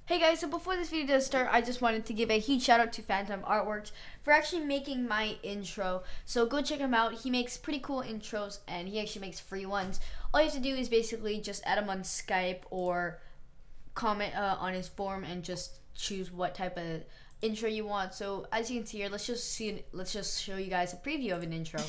Hey guys, so before this video does start, I just wanted to give a huge shout out to Phantom Artworks for actually making my intro. So go check him out. He makes pretty cool intros and he actually makes free ones. All you have to do is basically just add him on Skype or comment on his forum and just choose what type of intro you want. So as you can see here, let's just show you guys a preview of an intro.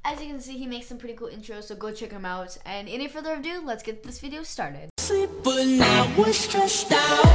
As you can see, he makes some pretty cool intros, so go check him out. And any further ado, let's get this video started. But now we're stressed out.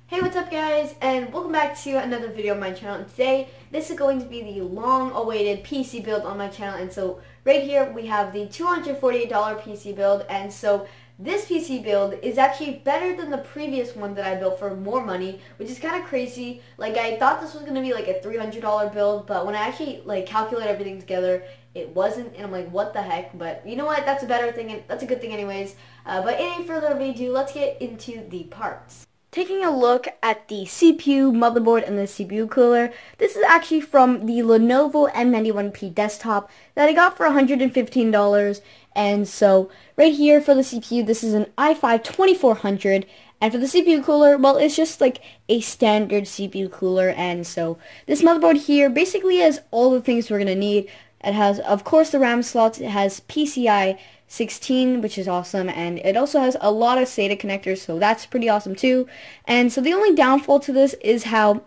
Hey, what's up guys, and welcome back to another video on my channel. And today, this is going to be the long-awaited PC build on my channel. And so, right here, we have the $248 PC build. And so, this PC build is actually better than the previous one that I built for more money, which is kind of crazy. Like, I thought this was going to be like a $300 build, but when I actually like calculate everything together, it wasn't, and I'm like, what the heck? But you know what? That's a better thing, and that's a good thing anyways. But any further ado, let's get into the parts. Taking a look at the CPU, motherboard, and the CPU cooler, this is actually from the Lenovo M91P desktop that I got for $115. And so, right here for the CPU, this is an i5 2400, and for the CPU cooler, well, it's just like a standard CPU cooler. And so, this motherboard here basically has all the things we're going to need. It has, of course, the RAM slots. It has PCI 16, which is awesome, and it also has a lot of SATA connectors, so that's pretty awesome too. And so the only downfall to this is how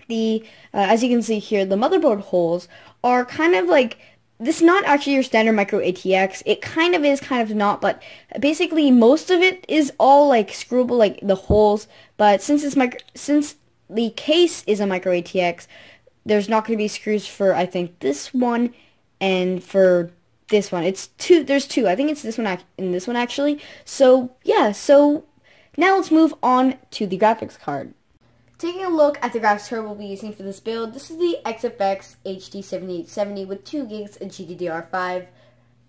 the, as you can see here, the motherboard holes are kind of like, this is not actually your standard micro ATX. It kind of is, kind of not, but basically most of it is all like screwable, like the holes. But since the case is a micro ATX, there's not going to be screws for, I think, this one and for this one. It's two. There's two. I think it's this one and this one actually. So yeah. So now let's move on to the graphics card. Taking a look at the graphics card we'll be using for this build, this is the XFX HD 7870 with 2 gigs of GDDR5.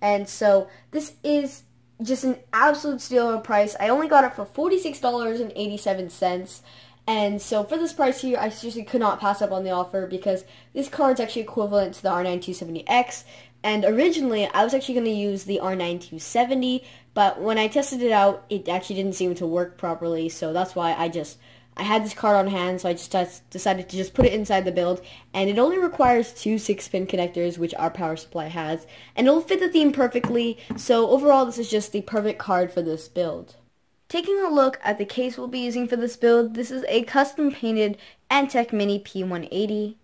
And so this is just an absolute steal of a price. I only got it for $46.87. And so for this price here, I seriously could not pass up on the offer because this card's actually equivalent to the R9 270X. And originally, I was actually going to use the R9 270, but when I tested it out, it actually didn't seem to work properly. So that's why I had this card on hand, so I just decided to just put it inside the build. And it only requires 2 6-pin connectors, which our power supply has. And it'll fit the theme perfectly. So overall, this is just the perfect card for this build. Taking a look at the case we'll be using for this build, this is a custom painted Antec Mini P180.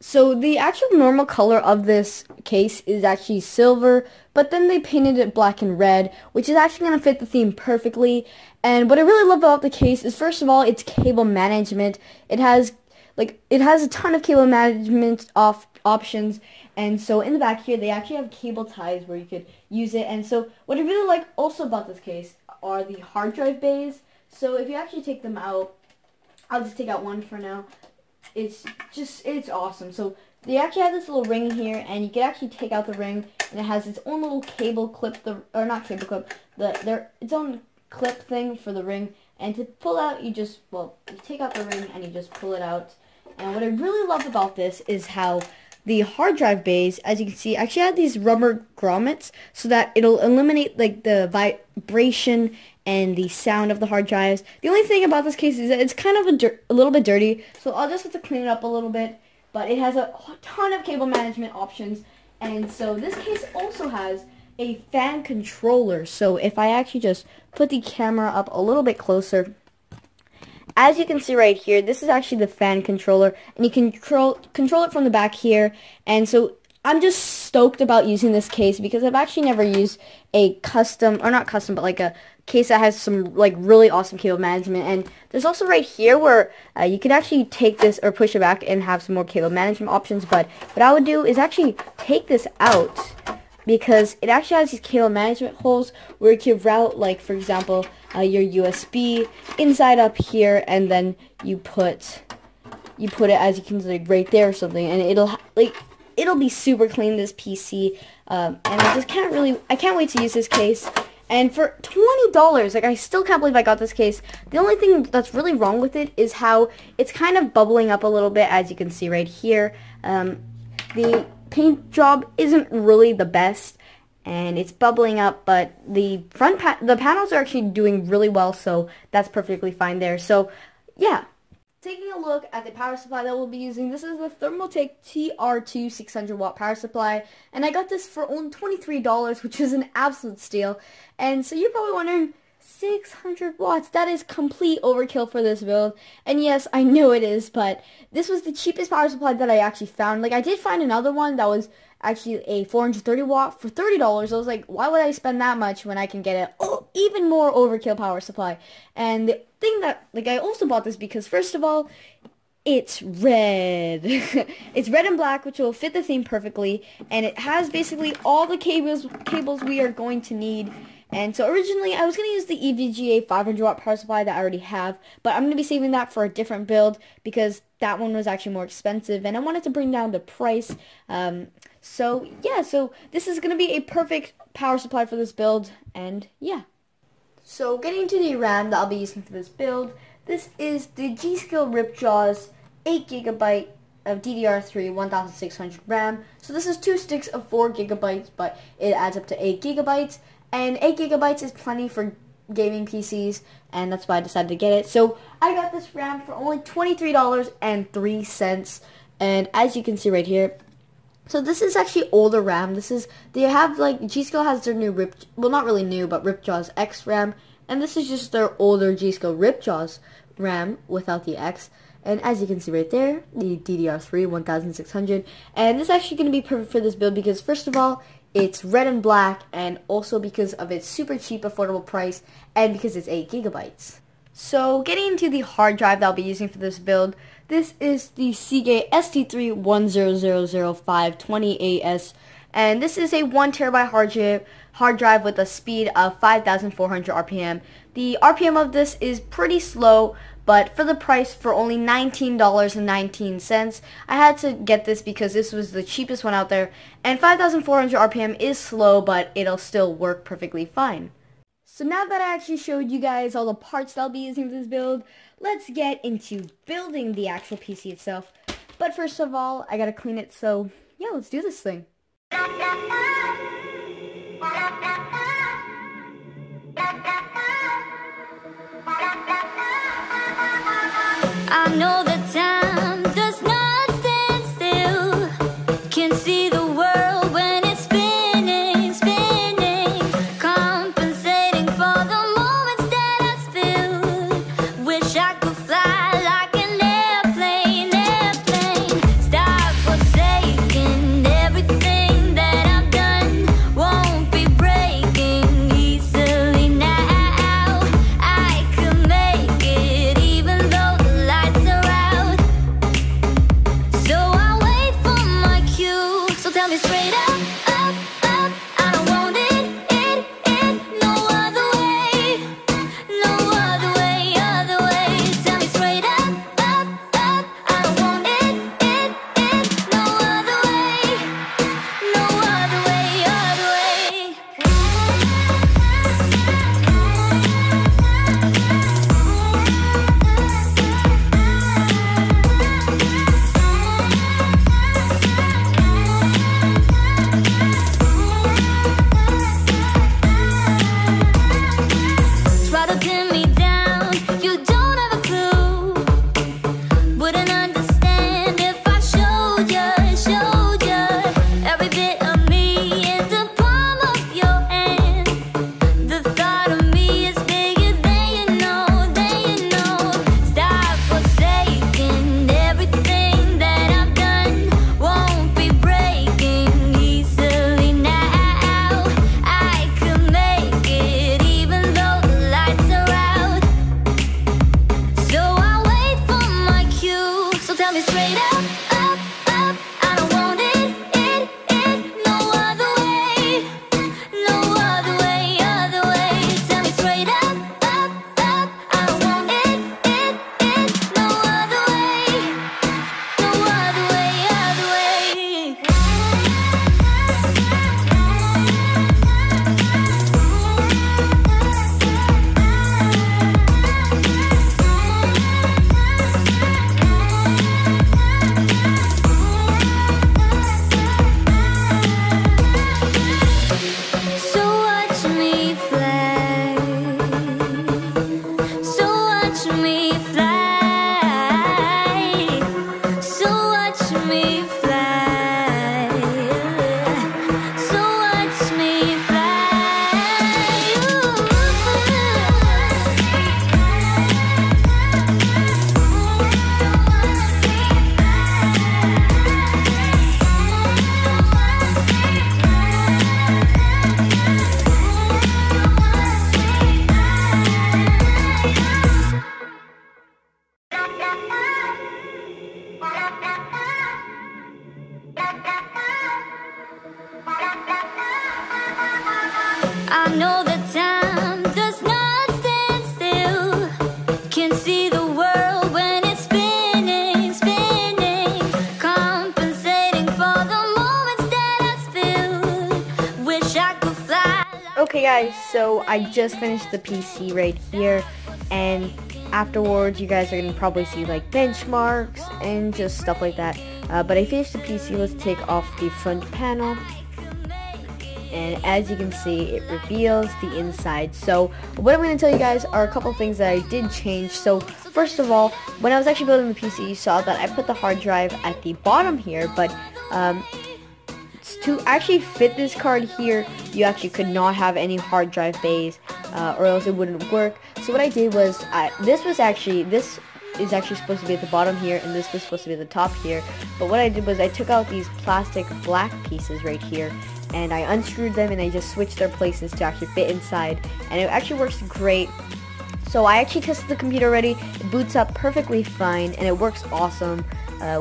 So the actual normal color of this case is actually silver, but then they painted it black and red, which is actually going to fit the theme perfectly. And what I really love about the case is, first of all, its cable management. It has a ton of cable management options, and so in the back here they actually have cable ties where you could use it. And so what I really like also about this case are the hard drive bays. So if you actually take them out, I'll just take out one for now. It's awesome. So they actually have this little ring here, and you can actually take out the ring, and it has its own little cable clip, its own clip thing for the ring. And to pull out, you take out the ring and you just pull it out. And what I really love about this is how the hard drive bays, as you can see, actually have these rubber grommets so that it'll eliminate like the vibration and the sound of the hard drives. The only thing about this case is that it's kind of a little bit dirty, so I'll just have to clean it up a little bit. But it has a ton of cable management options, and so this case also has a fan controller. So if I actually just put the camera up a little bit closer, as you can see right here, this is actually the fan controller, and you can control it from the back here. And so I'm just stoked about using this case because I've actually never used a custom, or not custom, but like a case that has some like really awesome cable management. And there's also right here where you can actually take this or push it back and have some more cable management options. But what I would do is actually take this out, because it actually has these cable management holes where you can route, like, for example, your USB inside up here, and then you put it, as you can see, like right there or something, and it'll be super clean, this PC. And I can't wait to use this case. And for $20, like I still can't believe I got this case. The only thing that's really wrong with it is how it's kind of bubbling up a little bit, as you can see right here. The paint job isn't really the best, and it's bubbling up, but the the panels are actually doing really well, so that's perfectly fine there. So yeah, taking a look at the power supply that we'll be using, this is the Thermaltake TR2 600 watt power supply, and I got this for only $23, which is an absolute steal. And so you're probably wondering, 600 watts, that is complete overkill for this build. And yes, I know it is, but this was the cheapest power supply that I actually found. Like, I did find another one that was actually a 430 watt for $30. I was like, why would I spend that much when I can get an even more overkill power supply? And the thing that, like, I also bought this because, first of all, it's red. It's red and black, which will fit the theme perfectly, and it has basically all the cables we are going to need. And so originally I was going to use the EVGA 500 watt power supply that I already have, but I'm going to be saving that for a different build because that one was actually more expensive and I wanted to bring down the price. So yeah, so this is going to be a perfect power supply for this build, and yeah. So getting to the RAM that I'll be using for this build, this is the G.Skill Ripjaws 8GB of DDR3 1600 RAM. So this is 2 sticks of 4 gigabytes, but it adds up to 8 gigabytes. And 8 gigabytes is plenty for gaming PCs, and that's why I decided to get it. So I got this RAM for only $23.03, and as you can see right here, so this is actually older RAM. They have, like, G.Skill has their new well, not really new, but Ripjaws X RAM, and this is just their older G.Skill Ripjaws RAM without the X. And as you can see right there, the DDR3 1600, and this is actually going to be perfect for this build because, first of all, it's red and black, and also because of its super cheap, affordable price, and because it's 8 gigabytes. So getting into the hard drive that I'll be using for this build, this is the Seagate ST310000520AS, and this is a 1 terabyte hard drive with a speed of 5,400 RPM. The RPM of this is pretty slow, but for the price, for only $19.19, I had to get this because this was the cheapest one out there. And 5,400 RPM is slow, but it'll still work perfectly fine. So now that I actually showed you guys all the parts that I'll be using for this build, let's get into building the actual PC itself. But first of all, I gotta clean it, so yeah, let's do this thing. I know the time does not stand still. Can see the world when it's spinning, spinning. Compensating for the moments that I spill. Wish I could fly like an airplane, airplane. Stop forsaking everything that I've done. Won't be breaking easily now. I can make it even though the lights are out. Okay guys, so I just finished the PC right here, and afterwards you guys are going to probably see like benchmarks and just stuff like that. But I finished the PC. Let's take off the front panel. And as you can see, it reveals the inside. So what I'm going to tell you guys are a couple things that I did change. So first of all, when I was actually building the PC, you saw that I put the hard drive at the bottom here, but to actually fit this card here, you actually could not have any hard drive bays, or else it wouldn't work. So what I did was, this is actually supposed to be at the bottom here, and this was supposed to be at the top here. But what I did was I took out these plastic black pieces right here, and I unscrewed them, and I just switched their places to actually fit inside, and it actually works great. So I actually tested the computer already. It boots up perfectly fine, and it works awesome.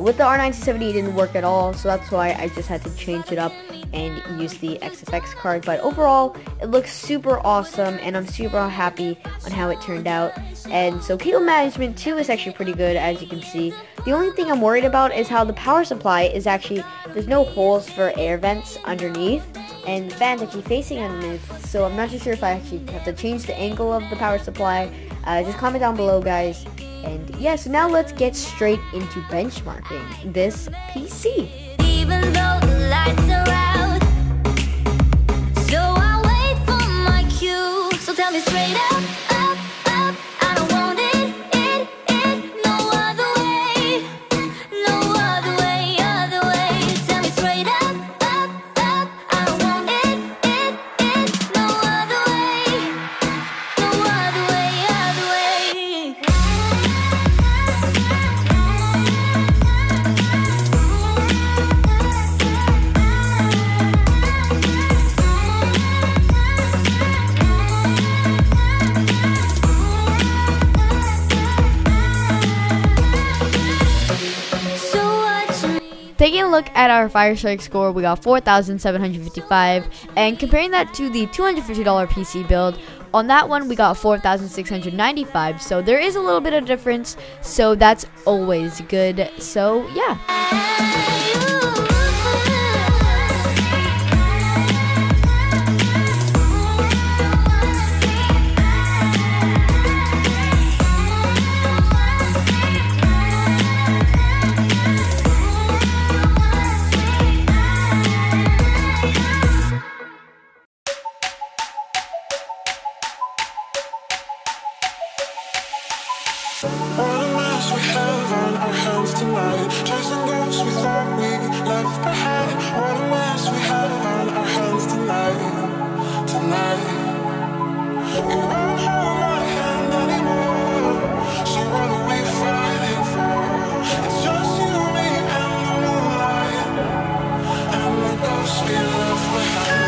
With the R970, it didn't work at all, so that's why I just had to change it up and use the XFX card. But overall, it looks super awesome, and I'm super happy on how it turned out. And so cable management too is actually pretty good, as you can see. The only thing I'm worried about is how the power supply is actually, there's no holes for air vents underneath, and the fans actually facing underneath, so I'm not too sure if I actually have to change the angle of the power supply. Just comment down below, guys. And yeah, so now let's get straight into benchmarking this PC. Even though the lights are out, so I wait for my cue. So tell me straight up, up, up, I don't want it, no other way, no other way, other way. Tell me straight up, up, up, I don't want it, no other way, no other way, other way. Taking a look at our Firestrike score, we got 4,755, and comparing that to the $250 PC build, on that one we got 4,695, so there is a little bit of difference, so that's always good. So yeah. What a mess we have on our hands tonight. Chasing ghosts we thought we left behind. What a mess we have on our hands tonight. You won't hold my hand anymore. So what are we fighting for? It's just you, me, and the moonlight, and the ghosts we left behind.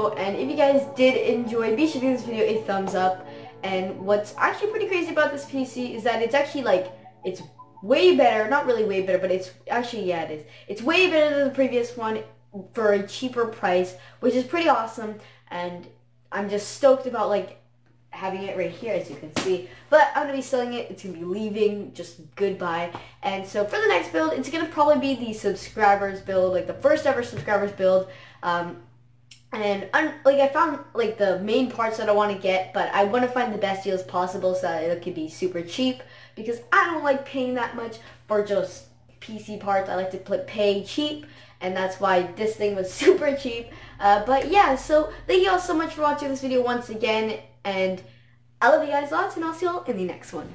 video, and if you guys did enjoy, be sure to give this video a thumbs up. And what's actually pretty crazy about this PC is that it's actually like, it's way better, not really way better, but it's actually, yeah, it is. It's way better than the previous one for a cheaper price, which is pretty awesome, and I'm just stoked about like having it right here, as you can see. But I'm going to be selling it, it's going to be leaving, just goodbye. And so for the next build, it's going to probably be the subscribers build, like the first ever subscribers build. I found like the main parts that I want to get, but I want to find the best deals possible so that it could be super cheap, because I don't like paying that much for just PC parts. I like to pay cheap, and that's why this thing was super cheap. But yeah, so thank you all so much for watching this video once again, and I love you guys lots, and I'll see you all in the next one.